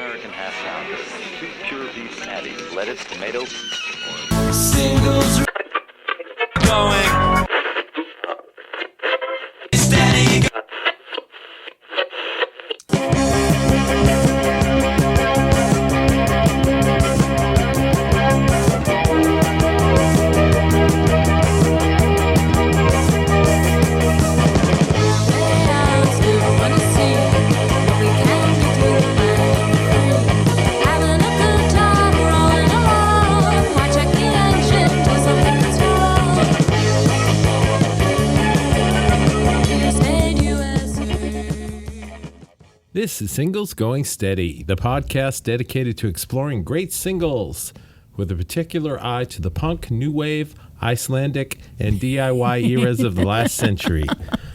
American half pound of 2 pure beef patties, lettuce, tomato. Singles going steady. This is Singles Going Steady, the podcast dedicated to exploring great singles with a particular eye to the punk, new wave, Icelandic, and DIY eras of the last century.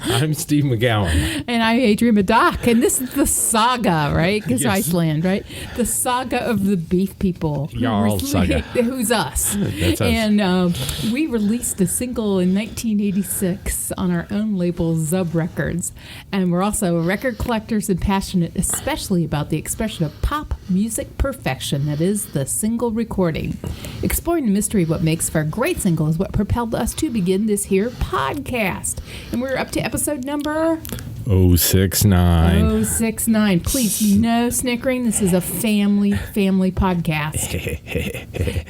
I'm Steve McGowan. And I'm Adrienne Madoc. And this is the saga, right? Because Yes. Iceland, right? The saga of the beef people. Jarl saga. Who's us. That's us. And we released a single in 1986 on our own label, Zub Records. And we're also record collectors and passionate especially about the expression of pop music perfection, that is, the single recording. Exploring the mystery of what makes for a great single is what propelled us to begin this here podcast. And we're up to episode number 069. 069. Please, no snickering. This is a family podcast.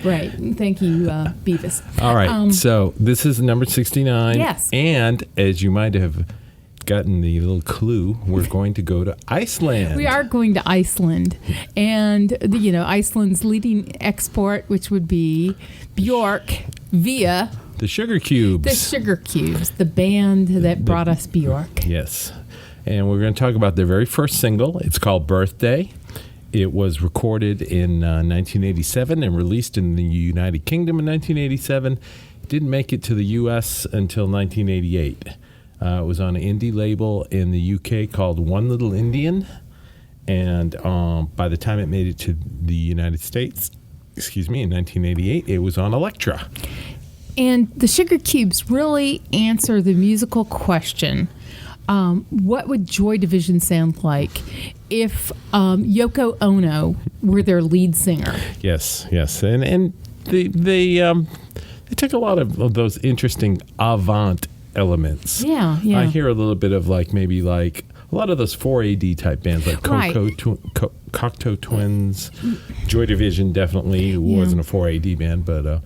Right. Thank you, Beavis. All right, so this is number 69. Yes. And as you might have gotten the little clue, we're going to go to Iceland. We are going to Iceland. And, Iceland's leading export, which would be Bjork via The Sugar Cubes. the Sugar Cubes, the band that brought us Bjork. Yes. And we're going to talk about their very first single. It's called Birthday. It was recorded in 1987 and released in the United Kingdom in 1987. It didn't make it to the U.S. until 1988. It was on an indie label in the UK called One Little Indian. And by the time it made it to the United States, in 1988, it was on Elektra. And the Sugar Cubes really answer the musical question. What would Joy Division sound like if Yoko Ono were their lead singer? Yes. And they took a lot of those interesting avant elements. Yeah. I hear a little bit of maybe a lot of those 4AD type bands like Right. Cocteau Twins. Joy Division definitely wasn't a 4AD band, but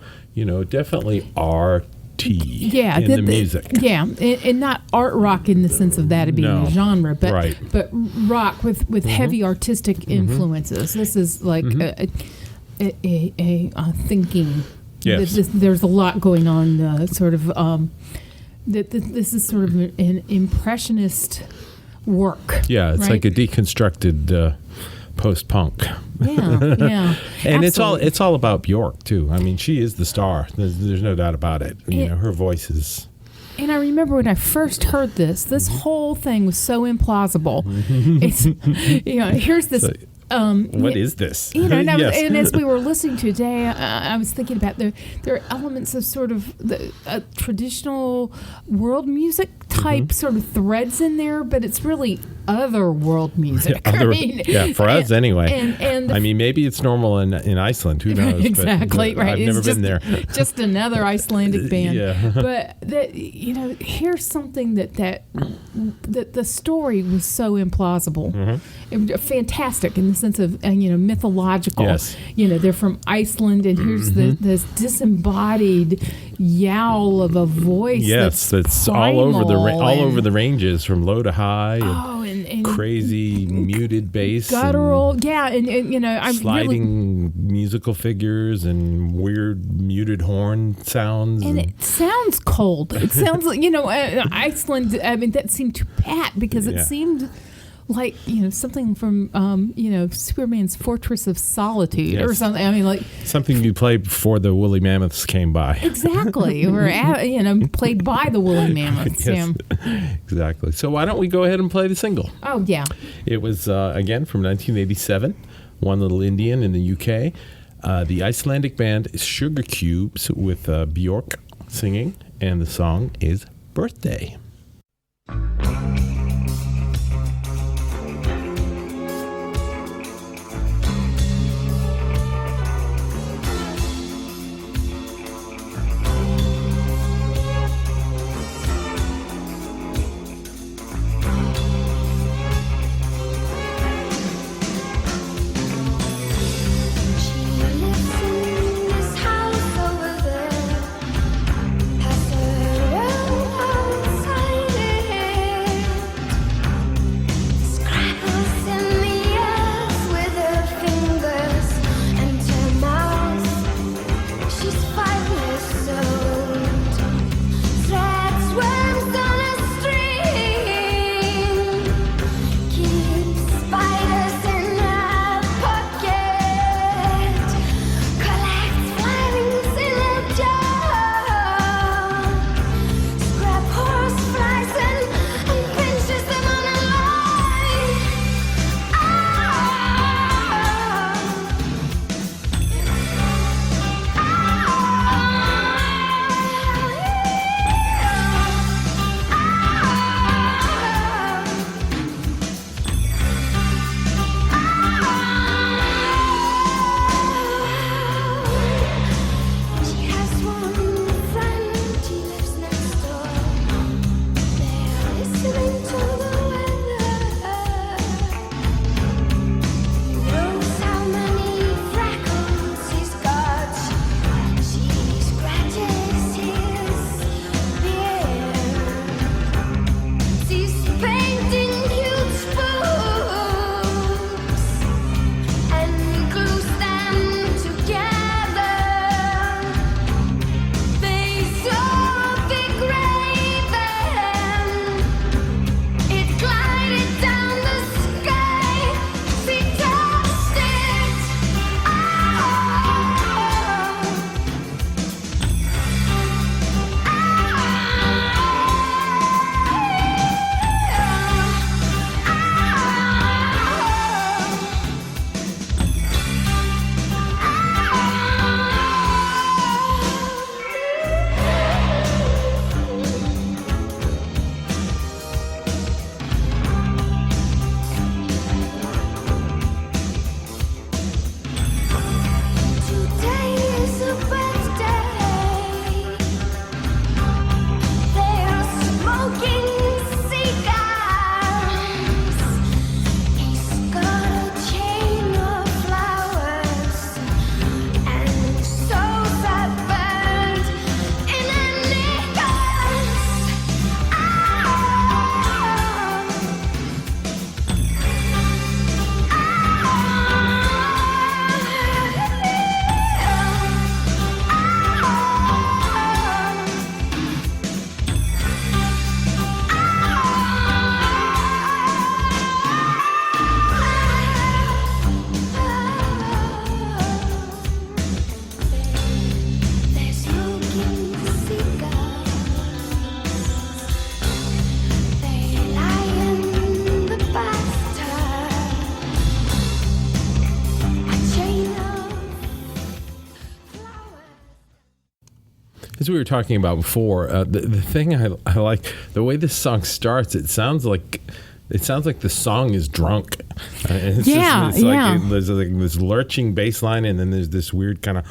definitely RT in the music. Yeah, and not art rock in the sense of that being No. a genre, but Right. but rock with heavy artistic influences. This is like a thinking. Yes. There's a lot going on. This is sort of an impressionist work. Yeah, it's right? like a deconstructed post-punk. Yeah. And Absolutely. it's all about Bjork too. I mean, she is the star. There's no doubt about it. Her voice is. And I remember when I first heard this whole thing was so implausible. It's here's this. What is this? And, Yes. and as we were listening to today, I was thinking about there are elements of sort of the traditional world music type sort of threads in there, but it's really other world music. For us anyway. And maybe it's normal in Iceland. Who knows? Exactly, but right. I've never It's been there. Just another Icelandic band. Yeah. But here's something that the story was so implausible. It was fantastic in the sense of mythological. Yes. They're from Iceland, and here's this disembodied yowl of a voice. Yes, that's primal all over the ranges from low to high. And crazy muted bass, guttural. Yeah, and I'm sliding musical figures and weird muted horn sounds. And it sounds cold. It sounds like, Iceland, that seemed too pat because it seemed like, something from, Superman's Fortress of Solitude or something. Something you played before the woolly mammoths came by. Exactly. Or, played by the woolly mammoths. Yes, exactly. So why don't we go ahead and play the single? Oh, yeah. It was, again, from 1987, One Little Indian in the UK. The Icelandic band is Sugar Cubes with Bjork singing, and the song is Birthday. we were talking about before, the thing I like, the way this song starts, it sounds like the song is drunk. It's Yeah, it's yeah. Like there's like this lurching bass line, and then there's this weird kind of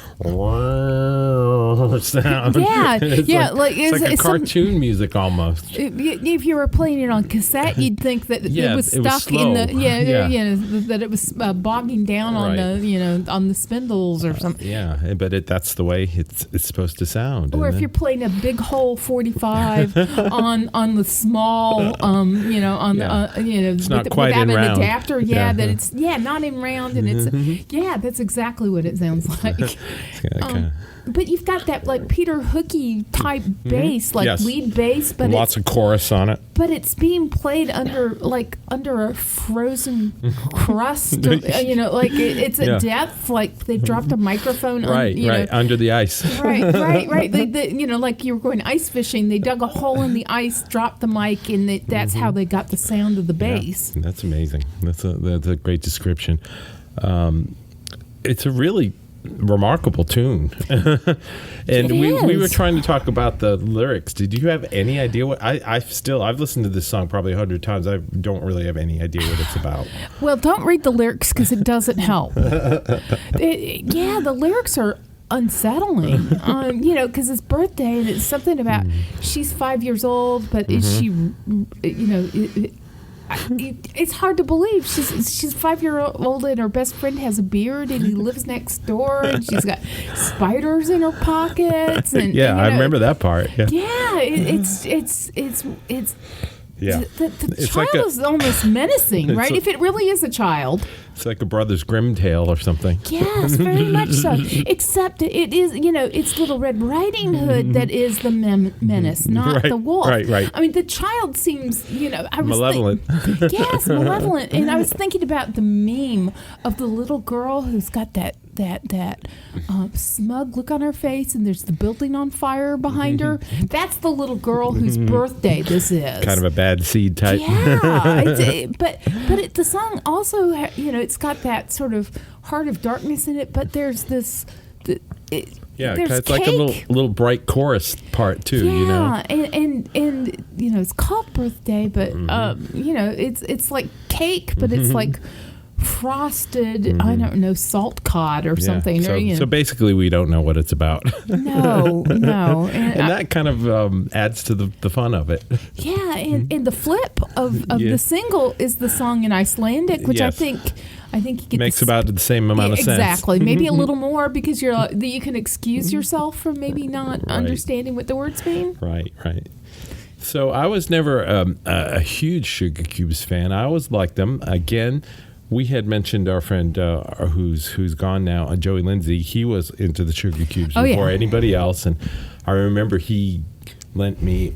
sound. Yeah, It's yeah, it's like a it's some- cartoon music almost. If you were playing it on cassette, you'd think that Yeah, it was it was stuck in the slow. that it was bogging down on Right. the on the spindles or something. Yeah, but that's the way it's supposed to sound. Or and if you're playing a big hole 45 on the small, Yeah. It's not quite without in an round. adapter, Yeah. that it's not in round, and that's exactly what it sounds like. Okay. But you've got that like Peter Hooky type bass, like Yes. lead bass, but Lots of chorus on it. it's being played under a frozen crust, it's a Yeah. depth, like they dropped a microphone on, Right, under the ice. right. Like you were going ice fishing. They dug a hole in the ice, dropped the mic, and that's how they got the sound of the bass. Yeah, that's amazing. That's a great description. It's a really remarkable tune. And we were is. trying to talk about the lyrics. Did you have any idea what I've listened to this song probably 100 times. I don't really have any idea what it's about. Well, don't read the lyrics because it doesn't help. The lyrics are unsettling, because it's birthday and it's something about she's 5 years old, but is she, it's hard to believe she's 5 year old and her best friend has a beard and he lives next door and she's got spiders in her pockets and I remember that part. it's Yeah. the It's child like is almost menacing, right? If it really is a child. It's like a Brothers Grimm tale or something. Yes, very much so. Except it is, it's Little Red Riding Hood that is the menace, not Right, the wolf. right. I mean, the child seems, I was Malevolent. yes, malevolent. And I was thinking about the meme of the little girl who's got that smug look on her face, and there's the building on fire behind her. That's the little girl whose birthday this is. Kind of a bad seed type. Yeah, the song also, it's got that sort of Heart of Darkness in it, but there's this. Yeah, there's it's like a little bright chorus part too. Yeah, and it's called Birthday, but it's like cake, but it's like frosted. I don't know, salt cod or something. So basically, we don't know what it's about. No, And that kind of adds to the fun of it. Yeah, and the flip of the single is the song in Icelandic, which Yes. I think you get Makes about the same amount of sense. Exactly, maybe a little more because you can excuse yourself from maybe not understanding what the words mean. Right. So I was never a huge Sugar Cubes fan. I always liked them. Again, we had mentioned our friend who's gone now, Joey Lindsay. He was into the Sugar Cubes before anybody else, and I remember he lent me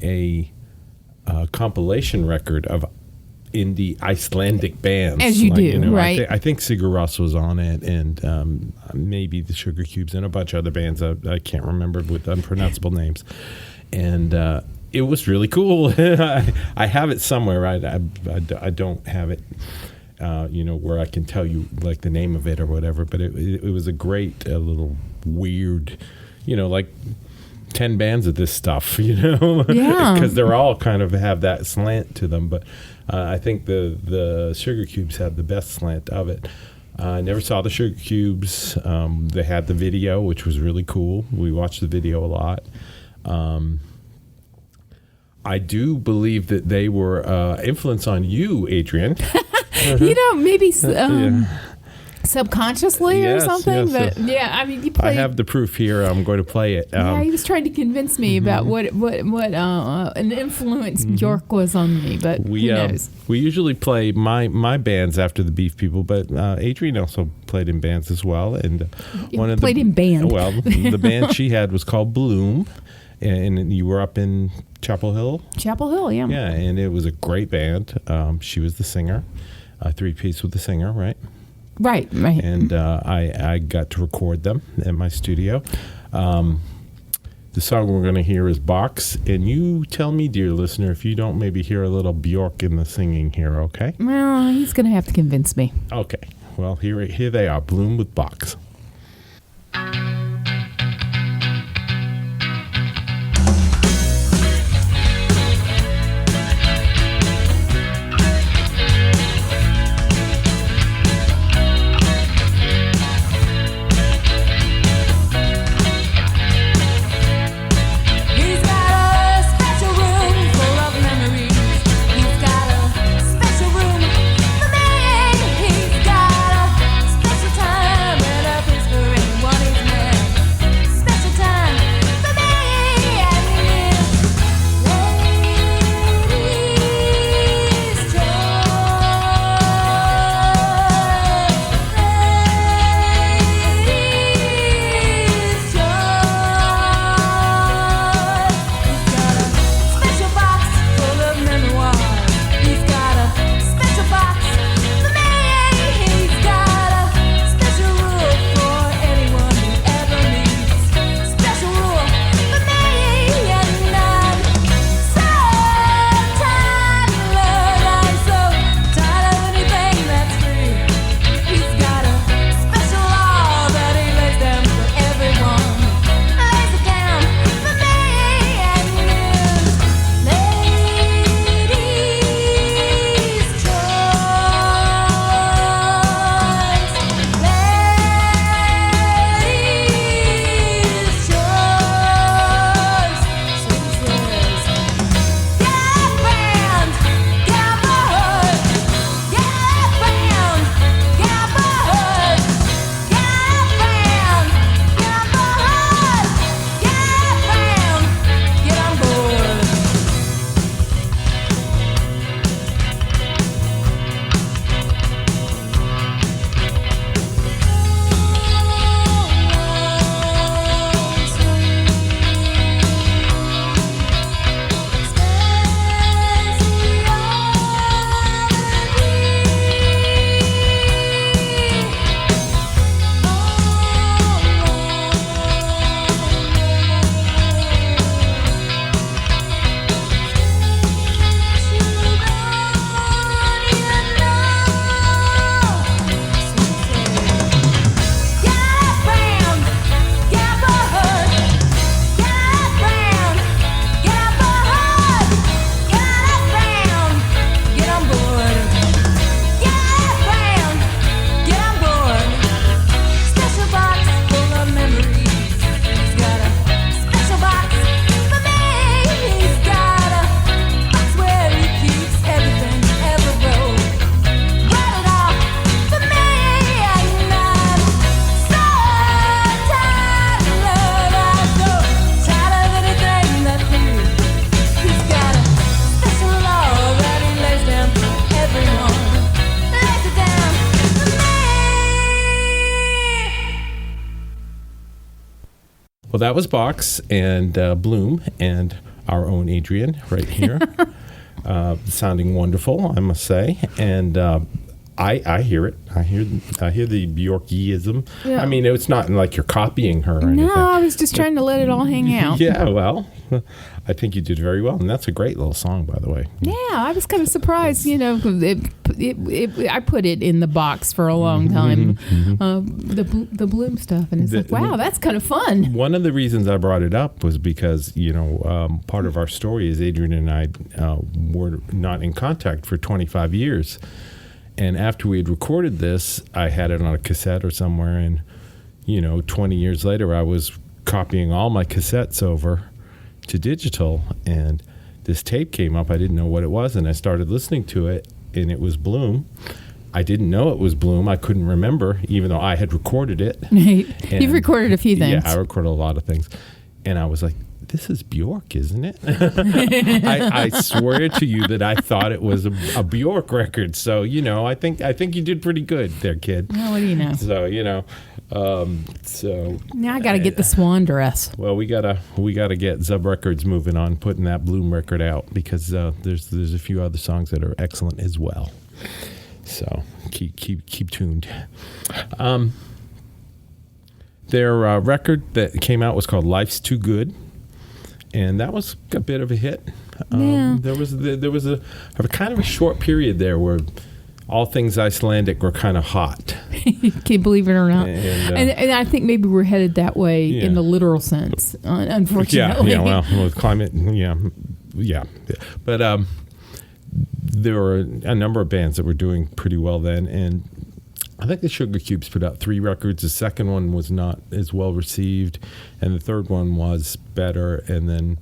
a compilation record of indie Icelandic bands. As you do, right. I think Sigur Rós was on it, and maybe the Sugar Cubes and a bunch of other bands I can't remember with unpronounceable names. And it was really cool. I have it somewhere, right? I don't have it, where I can tell you like the name of it or whatever. But it was a great little weird, like 10 bands of this stuff, Yeah. because they're all kind of have that slant to them. But I think the Sugar Cubes had the best slant of it. I never saw the Sugar Cubes. They had the video, which was really cool. We watched the video a lot. I do believe that they were influence on you, Adrian. Maybe subconsciously or Yes, something. yes, But I mean, you I played. have the proof here. I'm going to play it. He was trying to convince me about what an influence Bjork was on me, but who knows? We usually play my bands after the Beef People, but Adrian also played in bands as well. And Played in band. Well, the band she had was called Bloom, and you were up in Chapel Hill. Chapel Hill, yeah. Yeah, and it was a great band. She was the singer, a three-piece with the singer, right? Right. And I got to record them in my studio. The song we're going to hear is Box, and you tell me, dear listener, if you don't maybe hear a little Bjork in the singing here, okay? Well, he's going to have to convince me. Okay. Well, here they are, Bloom with Box. Well, that was Box and Bloom and our own Adrian right here. Sounding wonderful, I must say. And I hear it. I hear the Bjorkism. Yeah. I mean, it's not like you're copying her or anything. No, I was just trying to let it all hang out. Yeah, well, I think you did very well. And that's a great little song, by the way. Yeah, I was kind of surprised. You know, I put it in the box for a long time, the Bloom stuff, and it's like, wow, that's kind of fun. One of the reasons I brought it up was because, part of our story is Adrian and I were not in contact for 25 years. And after we had recorded this, I had it on a cassette or somewhere. And, 20 years later, I was copying all my cassettes over to digital. And this tape came up. I didn't know what it was. And I started listening to it. And it was Bloom. I didn't know it was Bloom. I couldn't remember, even though I had recorded it. You've recorded a few things. Yeah, I recorded a lot of things. And I was like, this is Bjork, isn't it? I swear to you that I thought it was a Bjork record. So, I think you did pretty good there, kid. Well, what do you know? So, Now I got to get the swan dress. Well, we gotta get Zub Records moving on, putting that Bloom record out, because there's a few other songs that are excellent as well. So keep tuned. Their record that came out was called "Life's Too Good," and that was a bit of a hit. Yeah. There was a kind of a short period there where all things Icelandic were kind of hot. Can you believe it or not? And I think maybe we're headed that way Yeah. in the literal sense, unfortunately. Yeah, well, with climate, yeah. But there were a number of bands that were doing pretty well then, and I think the Sugar Cubes put out 3 records. The second one was not as well received, and the third one was better. And then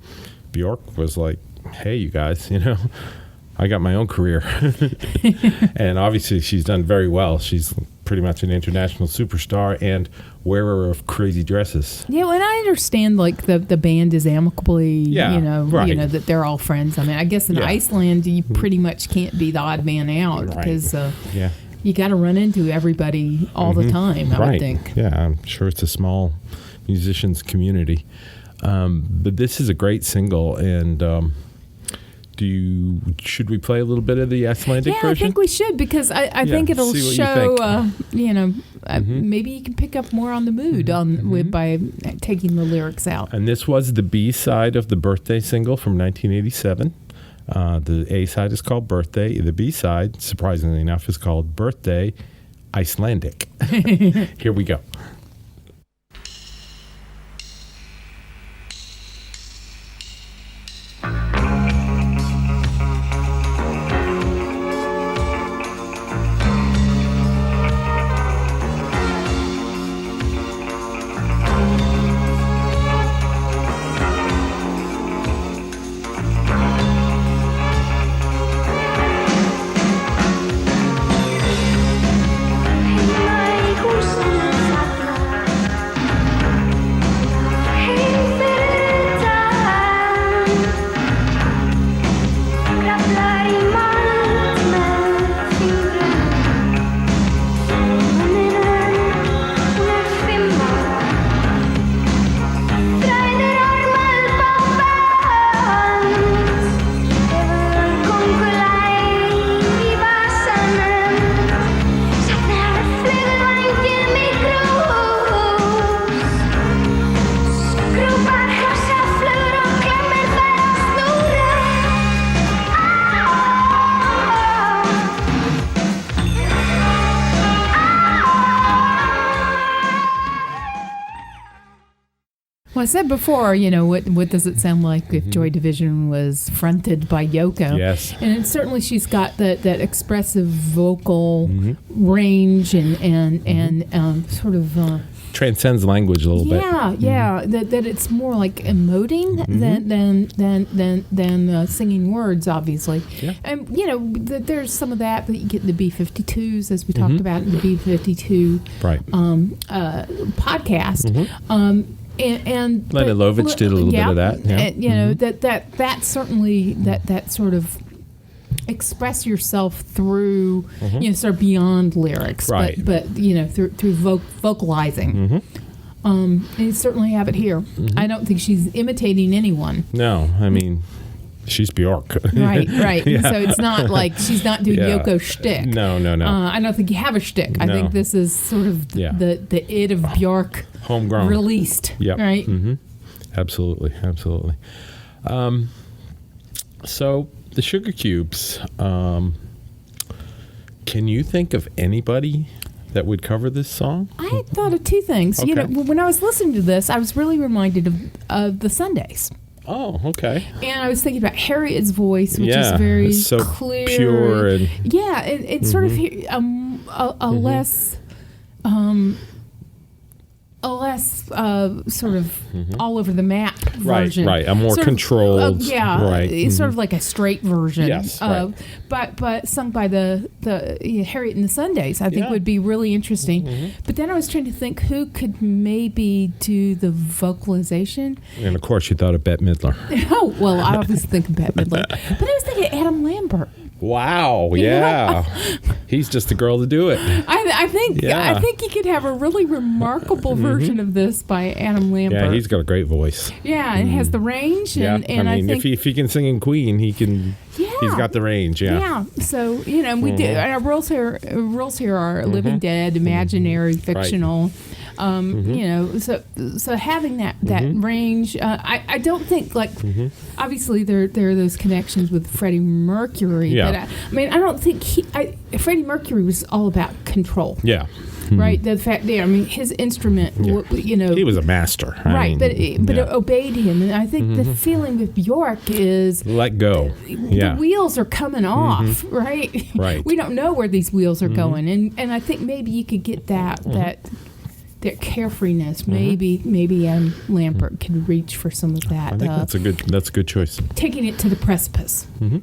Bjork was like, "Hey, you guys, I got my own career," and obviously she's done very well. She's pretty much an international superstar and wearer of crazy dresses. Yeah, well, and I understand like the band is amicably, right. That they're all friends. I mean, I guess in Yeah. Iceland you pretty much can't be the odd man out Right. because Yeah. you got to run into everybody all the time. I would think. Yeah, I'm sure it's a small musicians community. But this is a great single, and should we play a little bit of the Icelandic Yeah, version? I think we should because I think it'll see what you show. think. Maybe you can pick up more on the mood by taking the lyrics out. And this was the B side of the Birthday single from 1987. The A side is called Birthday. The B side, surprisingly enough, is called Birthday Icelandic. Here we go. Well, I said before, what does it sound like if Joy Division was fronted by Yoko? Yes. And certainly she's got that expressive vocal range and sort of... Transcends language a little bit. Yeah. That it's more like emoting than singing words, obviously. Yeah. And there's some of that you get in the B-52s, as we talked about in the B-52 Right. podcast. And Lenny Lovitch did a little bit of that. Yeah. And, that certainly that sort of express yourself through sort of beyond lyrics, Right. but through vocalizing. And you certainly have it here. I don't think she's imitating anyone. No, I mean, she's Bjork. Right. Yeah. So it's not like she's not doing Yeah. Yoko shtick. No. I don't think you have a shtick. I No. think this is sort of Yeah. the id of Bjork Homegrown. released. Yep. Right. Absolutely. So the Sugar Cubes. Can you think of anybody that would cover this song? I thought of two things. You know, Okay. when I was listening to this, I was really reminded of the Sundays. Oh, okay. And I was thinking about Harriet's voice, which Yeah, is very it's so clear, pure and- yeah, it's sort of a less, sort of all over the map version. Right. A more Sort of, controlled. yeah, Right. it's sort of like a straight version. Yes, right. But sung by the Harriet and the Sundays, I think Yeah. Mm-hmm. would be really interesting. But then I was trying to think who could maybe do the vocalization. And of course, you thought of Bette Midler. Oh, well, I was thinking Bette Midler. But I was thinking Adam Lambert. Wow. Yeah. He's just the girl to do it. I think Yeah. you could have a really remarkable version of this by Adam Lambert. Yeah, he's got a great voice. Yeah, it has the range, and I mean, I think if he can sing in Queen, he can. Yeah. He's got the range. Yeah. yeah. So we do. Our rules here are living dead, imaginary, fictional. So having that range, I don't think like obviously there are those connections with Freddie Mercury. Yeah. But I don't think Freddie Mercury was all about control. Yeah. Right. The fact there. I mean, his instrument. He was a master. Right, but it yeah. obeyed him, and I think the feeling with Bjork is Let go. Yeah. the wheels are coming off, right? Right. We don't know where these wheels are going, and I think maybe you could get that carefreeness. Maybe Adam Lambert could reach for some of that. I think that's a good choice. Taking it to the precipice. Yep.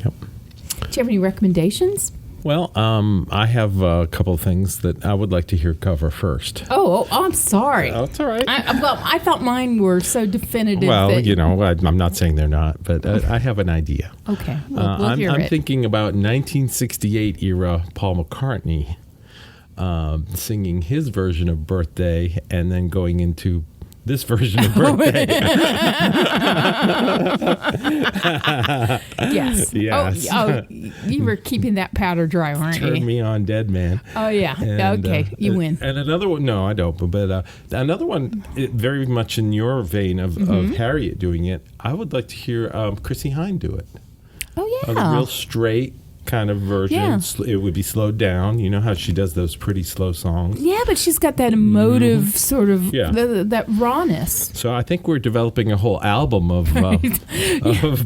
Do you have any recommendations? Well, I have a couple of things that I would like to hear cover first. Oh, I'm sorry. Oh, it's all right. I thought mine were so definitive. Well, that, I'm not saying they're not, but I have an idea. Okay, we'll hear I'm it. thinking about 1968 era Paul McCartney singing his version of Birthday and then going into this version of Birthday. Yes. Yes. Oh, you were keeping that powder dry, weren't you? Turn me on, Dead Man. Oh, yeah. And, Okay, you win. And another one, no, I don't. But another one, very much in your vein of Harriet doing it, I would like to hear Chrissie Hynde do it. Oh, The yeah. real straight kind of version. Yeah. It would be slowed down. You know how she does those pretty slow songs. Yeah, but she's got that emotive sort of, Yeah. that rawness. So I think we're developing a whole album of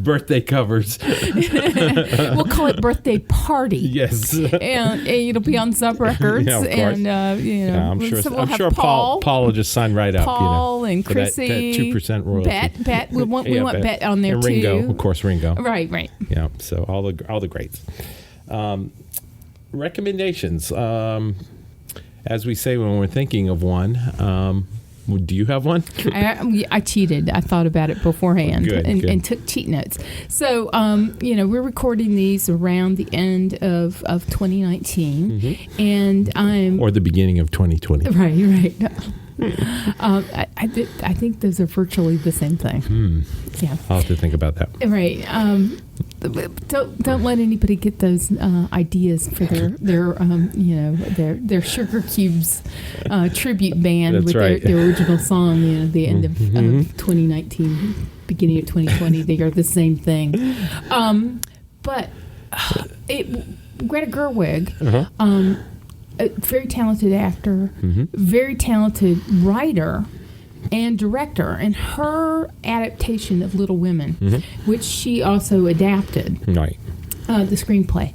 birthday covers. We'll call it Birthday Party. Yes. And it'll be on Zub Records. Yeah, of course. And, Yeah, I'm sure. so we'll I'm have sure Paul will just sign right up. Paul and for that Chrissy. 2% royalty. Bet. We want Bet on there, and too. Ringo, of course, Ringo. Right. Yeah. So all the greats. Recommendations. As we say when we're thinking of one, do you have one? I cheated. I thought about it beforehand Good. and took cheat notes. So, we're recording these around the end of 2019, and I'm Or the beginning of 2020? right. I think those are virtually the same thing. Yeah. I'll have to think about that. Right. Don't let anybody get those ideas for their Sugar Cubes tribute band That's with right. their original song. The end of 2019, beginning of 2020, they are the same thing. But Greta Gerwig, a very talented actor, very talented writer and director, and her adaptation of Little Women, which she also adapted, Right. the screenplay,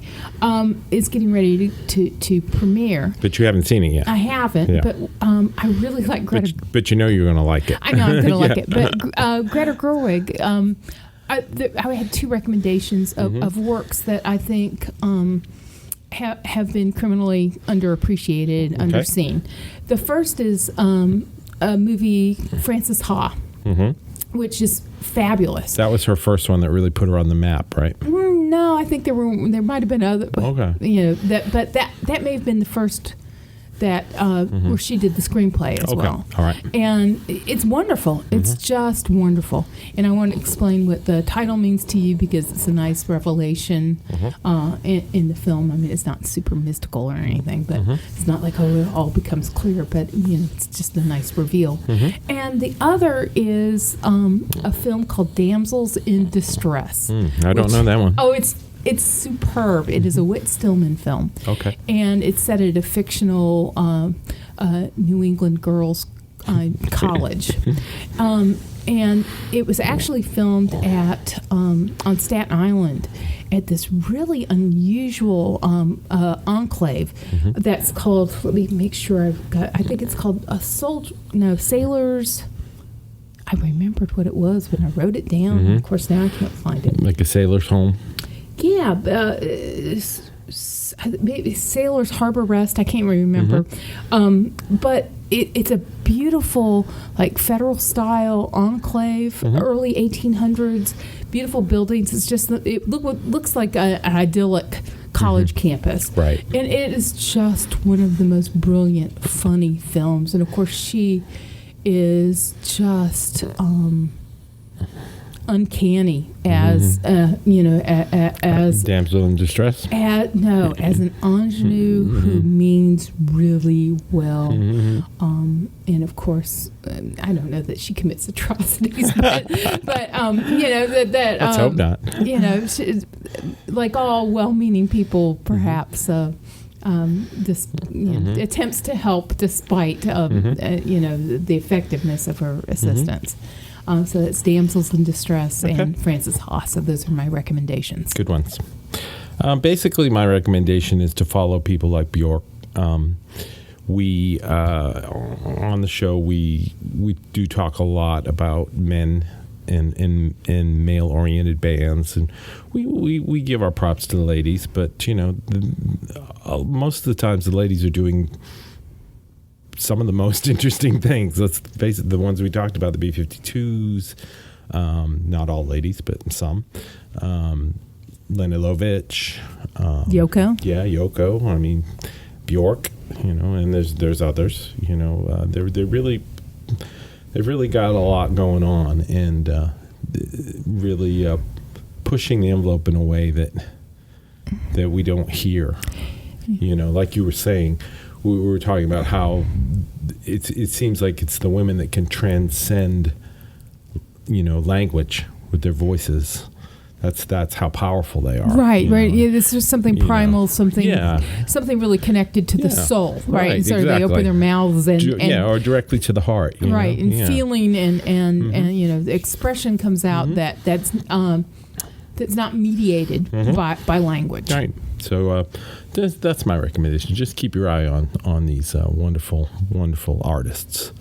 is getting ready to premiere. But you haven't seen it yet. I haven't, Yeah. but I really like Greta. But you know you're going to like it. I know I'm going to like Yeah. it, but Greta Gerwig. I had two recommendations of works that I think have been criminally underappreciated, underseen. The first is a movie, Frances Ha, which is fabulous. That was her first one that really put her on the map, right? No, I think there might have been other. Okay. That may have been the first that where she did the screenplay as Okay. well. All right. And it's wonderful. It's just wonderful. And I want to explain what the title means to you because it's a nice revelation in the film. I mean, it's not super mystical or anything, but it's not like, oh, it all becomes clear, but, you know, it's just a nice reveal. And the other is a film called Damsels in Distress. I don't know that one. Oh, it's superb. It is a Whit Stillman film. Okay. And it's set at a fictional New England girls' college. And it was actually filmed at on Staten Island at this really unusual enclave that's called, let me make sure I've got, I think it's called Sailors. I remembered what it was when I wrote it down. Of course, now I can't find it. Like a sailor's home. Yeah, maybe Sailor's Harbor Rest. I can't remember. But it's a beautiful, like federal style enclave, early 1800s. Beautiful buildings. It's just looks like an idyllic college campus. Right. And it is just one of the most brilliant, funny films. And of course, she is just uncanny as as Damsel in distress. as an ingenue who means really well. And of course, I don't know that she commits atrocities, but Let's hope not. She, like all well-meaning people, perhaps. Attempts to help despite the effectiveness of her assistance. So that's Damsels in Distress and Frances Ha. So those are my recommendations. Good ones. Basically, my recommendation is to follow people like Bjork. We on the show we do talk a lot about men and male-oriented bands, and we give our props to the ladies. But most of the times the ladies are doing some of the most interesting things. Let's face it, the ones we talked about, the B-52s, not all ladies, but some. Lena Lovitch. Yoko? Yeah, Yoko. I mean, Bjork, and there's others. They've really got a lot going on and really pushing the envelope in a way that we don't hear. Like you were saying, we were talking about how it seems like it's the women that can transcend, language with their voices. That's how powerful they are. Right. Yeah, this is something primal, something really connected to the soul, right? And so exactly. they open their mouths and or directly to the heart. Right, and feeling and the expression comes out that's not mediated by language. Right. So that's my recommendation. Just keep your eye on these wonderful, wonderful artists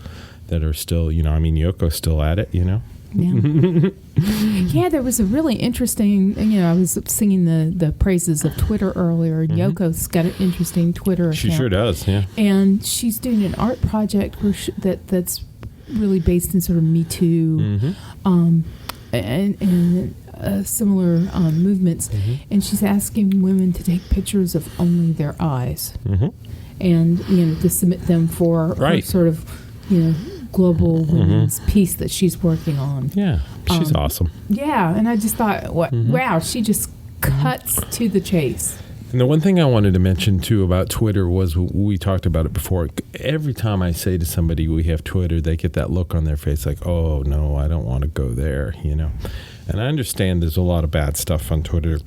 that are still, Yoko's still at it, Yeah. Yeah, there was a really interesting, I was singing the praises of Twitter earlier, and Yoko's got an interesting Twitter account. She sure does, yeah. And she's doing an art project where that's really based in sort of Me Too and similar movements. And she's asking women to take pictures of only their eyes and, to submit them for her sort of, global women's piece that she's working on. Yeah, she's awesome. Yeah, and I just thought, wow, she just cuts to the chase. And the one thing I wanted to mention, too, about Twitter was, we talked about it before. Every time I say to somebody we have Twitter, they get that look on their face like, oh, no, I don't want to go there, And I understand there's a lot of bad stuff on Twitter.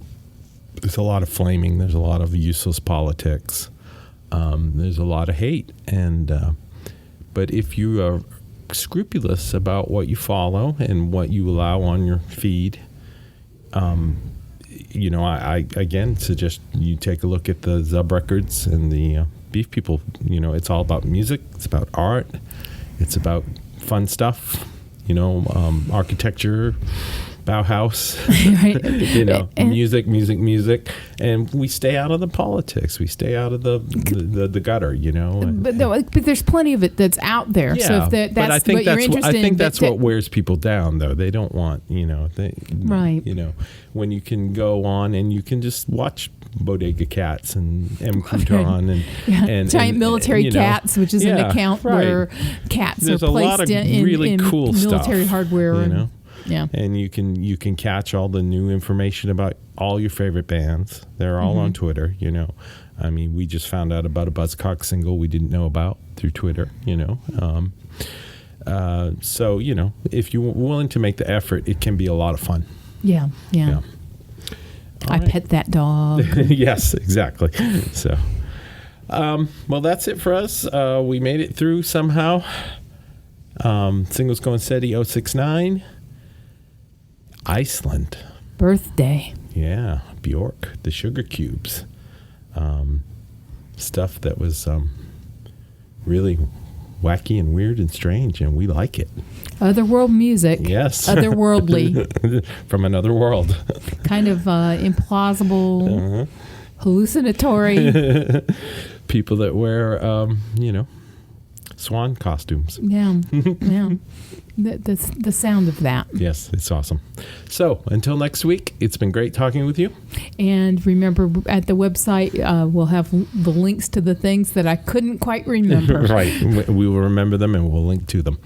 There's a lot of flaming. There's a lot of useless politics. There's a lot of hate. But if you are scrupulous about what you follow and what you allow on your feed, I again suggest you take a look at the Zub Records and the Beef People. It's all about music. It's about art. It's about fun stuff. Architecture, Bauhaus, Right. you know, And- music, and we stay out of the politics. We stay out of the gutter, you know. And, But no, but there's plenty of it that's out there. yeah, So if that's but I think what you're that's interested I think in, that's that- what wears people down, though. They don't want, you know, Right. You know, when you can go on and you can just watch Bodega Cats and M. Crouton and, Yeah, and giant and, military you know, cats, which is an yeah, account right. where cats There's are a lot placed of in really cool military stuff, hardware. you and, know. Yeah. And you can catch all the new information about all your favorite bands. They're all on Twitter, you know. I mean, we just found out about a Buzzcock single we didn't know about through Twitter, you know. So, you know, if you're willing to make the effort, it can be a lot of fun. Yeah. Yeah. I pet that dog. Yes, exactly. So, well, that's it for us. We made it through somehow. Singles Going Steady 069. Iceland. Birthday. Yeah. Bjork. The Sugar Cubes. Stuff that was really wacky and weird and strange, and we like it. Otherworld music. Yes. Otherworldly. From another world. Kind of implausible, hallucinatory. People that wear, you know, swan costumes. Yeah. Yeah. The sound of that. Yes, it's awesome. So until next week, it's been great talking with you. And remember, at the website, we'll have the links to the things that I couldn't quite remember. Right. We will remember them and we'll link to them.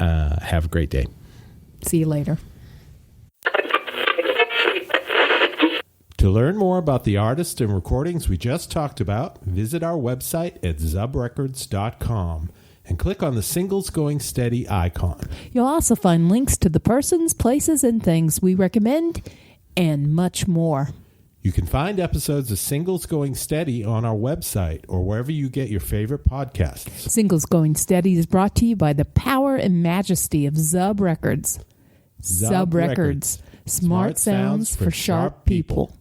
Have a great day. See you later. To learn more about the artists and recordings we just talked about, visit our website at zubrecords.com and click on the Singles Going Steady icon. You'll also find links to the persons, places, and things we recommend, and much more. You can find episodes of Singles Going Steady on our website or wherever you get your favorite podcasts. Singles Going Steady is brought to you by the power and majesty of Zub Records. Zub Records. Smart sounds for sharp people.